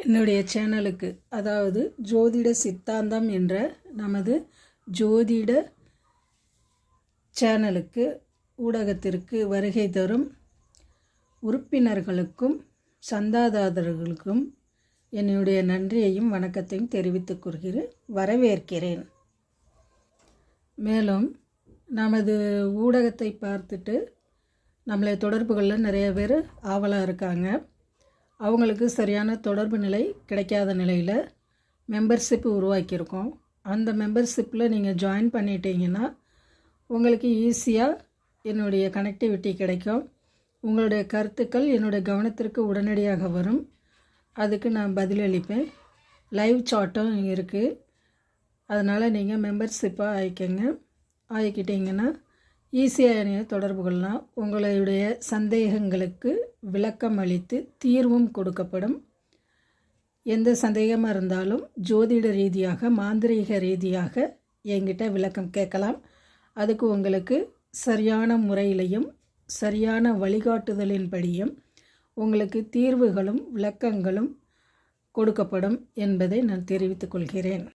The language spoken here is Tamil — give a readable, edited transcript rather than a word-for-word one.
என்னுடைய சேனலுக்கு, அதாவது ஜோதிட சித்தாந்தம் என்ற நமது ஜோதிட சேனலுக்கு ஊடகத்திற்கு வருகை தரும் உறுப்பினர்களுக்கும் சந்தாதாரர்களுக்கும் என்னுடைய நன்றியையும் வணக்கத்தையும் தெரிவித்துக் கொள்கிறேன், வரவேற்கிறேன். மேலும் நமது ஊடகத்தை பார்த்துட்டு நம்மளை தொடர்புகளில் நிறைய பேர் ஆவலாக இருக்காங்க. அவங்களுக்கு சரியான தொடர்பு நிலை கிடைக்காத நிலையில் மெம்பர்ஷிப் உருவாக்கியிருக்கோம். அந்த மெம்பர்ஷிப்பில் நீங்கள் ஜாயின் பண்ணிட்டீங்கன்னா உங்களுக்கு ஈஸியாக என்னுடைய கனெக்டிவிட்டி கிடைக்கும். உங்களுடைய கருத்துக்கள் என்னுடைய கவனத்திற்கு உடனடியாக வரும். அதுக்கு நான் பதிலளிப்பேன். லைவ் சாட்டும் இருக்குது. அதனால் நீங்கள் மெம்பர்ஷிப்பாக ஆகிக்கிட்டிங்கன்னா ஈஸியாக என்னைய தொடர்பு கொள்ளலாம். உங்களுடைய சந்தேகங்களுக்கு விளக்கம் அளித்து தீர்வும் கொடுக்கப்படும். எந்த சந்தேகமாக இருந்தாலும் ஜோதிட ரீதியாக, மாந்திரீக ரீதியாக என்கிட்ட விளக்கம் கேட்கலாம். அதுக்கு உங்களுக்கு சரியான முறையிலையும் சரியான வழிகாட்டுதலின்படியும் உங்களுக்கு தீர்வுகளும் விளக்கங்களும் கொடுக்கப்படும் என்பதை நான் தெரிவித்துக் கொள்கிறேன்.